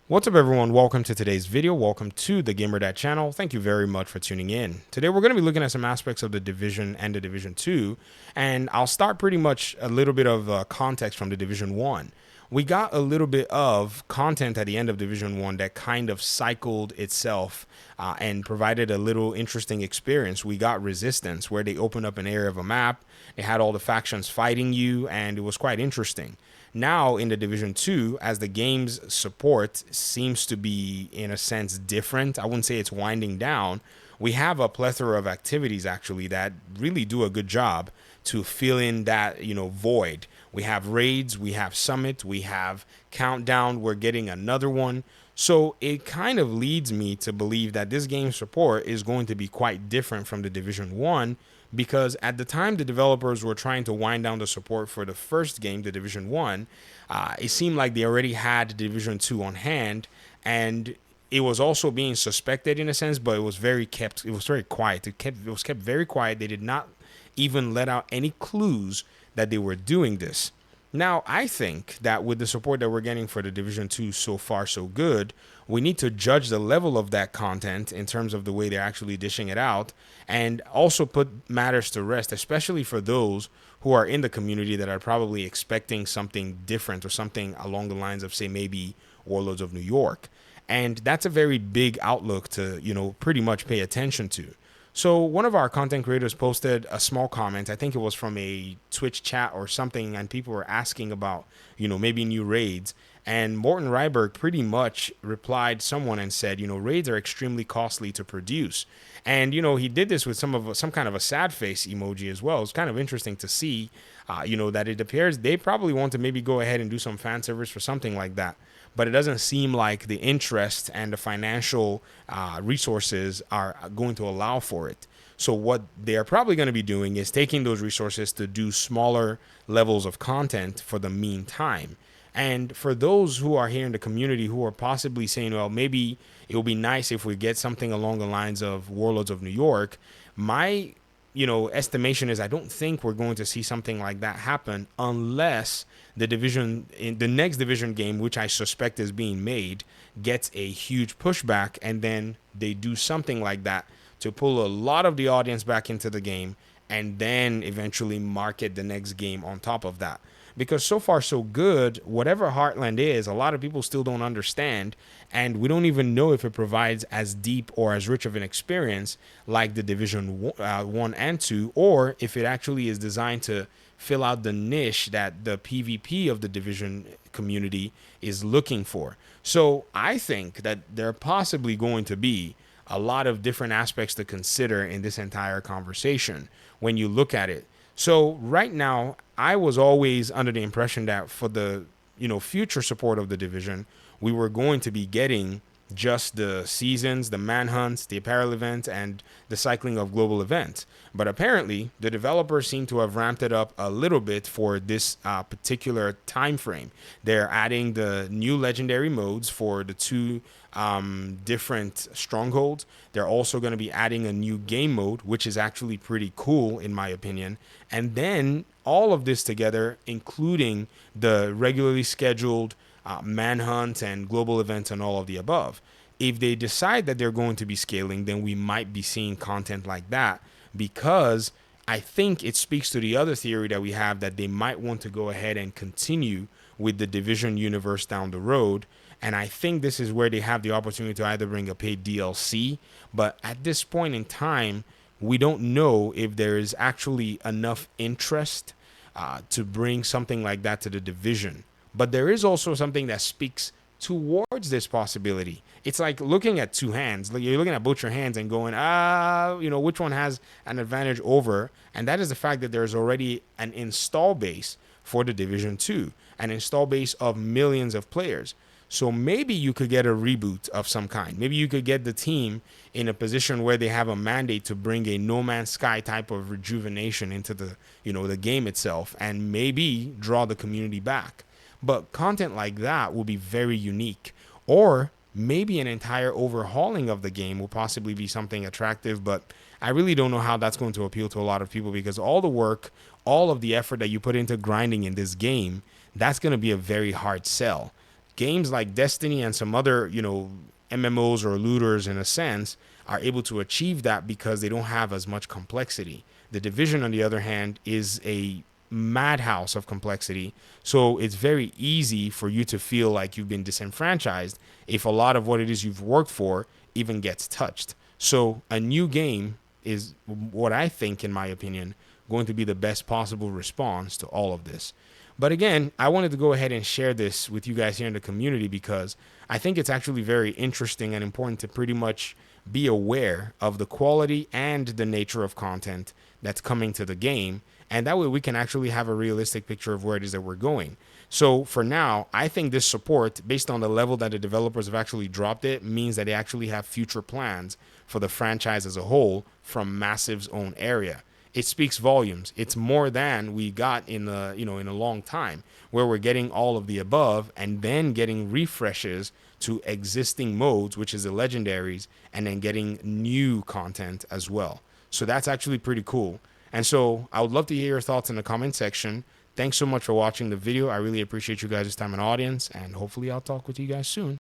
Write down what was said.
What's up, everyone? Welcome to today's video. Welcome to the GamerDad channel. Thank you very much for tuning in. Today we're going to be looking at some aspects of the Division and the Division 2, and I'll start pretty much a little bit of context from the Division 1. We got a little bit of content at the end of Division 1 that kind of cycled itself and provided a little interesting experience. We got Resistance, where they opened up an area of a map, they had all the factions fighting you, and it was quite interesting. Now in the Division 2, as the game's support seems to be in a sense different, I wouldn't say it's winding down. We have a plethora of activities actually that really do a good job to fill in that, void. We have raids, we have summit, we have countdown, we're getting another one. So it kind of leads me to believe that this game's support is going to be quite different from the Division 1, because at the time the developers were trying to wind down the support for the first game, the Division 1, it seemed like they already had Division 2 on hand, and it was also being suspected in a sense, but it was very quiet. It was kept very quiet. They did not even let out any clues that they were doing this. Now, I think that with the support that we're getting for the Division 2 so far so good, we need to judge the level of that content in terms of the way they're actually dishing it out, and also put matters to rest, especially for those who are in the community that are probably expecting something different or something along the lines of, say, maybe Warlords of New York. And that's a very big outlook to, pretty much pay attention to. So one of our content creators posted a small comment. I think it was from a Twitch chat or something, and people were asking about, maybe new raids. And Morten Ryberg pretty much replied someone and said, raids are extremely costly to produce. And, he did this with some kind of a sad face emoji as well. It's kind of interesting to see, that it appears they probably want to maybe go ahead and do some fan service for something like that. But it doesn't seem like the interest and the financial resources are going to allow for it. So what they're probably going to be doing is taking those resources to do smaller levels of content for the meantime. And for those who are here in the community who are possibly saying, well, maybe it would be nice if we get something along the lines of Warlords of New York, my estimation is I don't think we're going to see something like that happen unless the next division game, which I suspect is being made, gets a huge pushback, and then they do something like that to pull a lot of the audience back into the game, and then eventually market the next game on top of that. Because so far so good, whatever Heartland is, a lot of people still don't understand, and we don't even know if it provides as deep or as rich of an experience like the Division 1 and 2, or if it actually is designed to fill out the niche that the PvP of the Division community is looking for. So I think that there are possibly going to be a lot of different aspects to consider in this entire conversation when you look at it. So right now, I was always under the impression that for the future support of the Division, we were going to be getting just the seasons, the manhunts, the apparel event, and the cycling of global events. But apparently, the developers seem to have ramped it up a little bit for this particular time frame. They're adding the new legendary modes for the two different strongholds. They're also going to be adding a new game mode, which is actually pretty cool in my opinion. And then all of this together, including the regularly scheduled manhunt and global events and all of the above. If they decide that they're going to be scaling, then we might be seeing content like that, because I think it speaks to the other theory that we have, that they might want to go ahead and continue with the Division universe down the road. And I think this is where they have the opportunity to either bring a paid DLC, but at this point in time, we don't know if there is actually enough interest to bring something like that to the Division. But there is also something that speaks towards this possibility. It's like looking at two hands. Like you're looking at both your hands and going, which one has an advantage over? And that is the fact that there's already an install base for the Division 2, an install base of millions of players. So maybe you could get a reboot of some kind. Maybe you could get the team in a position where they have a mandate to bring a No Man's Sky type of rejuvenation into the game itself, and maybe draw the community back. But content like that will be very unique. Or maybe an entire overhauling of the game will possibly be something attractive, but I really don't know how that's going to appeal to a lot of people, because all the work, all of the effort that you put into grinding in this game, that's going to be a very hard sell. games like Destiny and some other, MMOs or looters in a sense are able to achieve that because they don't have as much complexity. The Division, on the other hand, is a madhouse of complexity. So it's very easy for you to feel like you've been disenfranchised if a lot of what it is you've worked for even gets touched. So a new game is what I think, in my opinion, going to be the best possible response to all of this. But again, I wanted to go ahead and share this with you guys here in the community because I think it's actually very interesting and important to pretty much be aware of the quality and the nature of content that's coming to the game. And that way we can actually have a realistic picture of where it is that we're going. So for now, I think this support, based on the level that the developers have actually dropped it, means that they actually have future plans for the franchise as a whole from Massive's own area. It speaks volumes. It's more than we got in in a long time, where we're getting all of the above and then getting refreshes to existing modes, which is the legendaries, and then getting new content as well. So that's actually pretty cool. And so I would love to hear your thoughts in the comment section. Thanks so much for watching the video. I really appreciate you guys' time and audience, and hopefully I'll talk with you guys soon.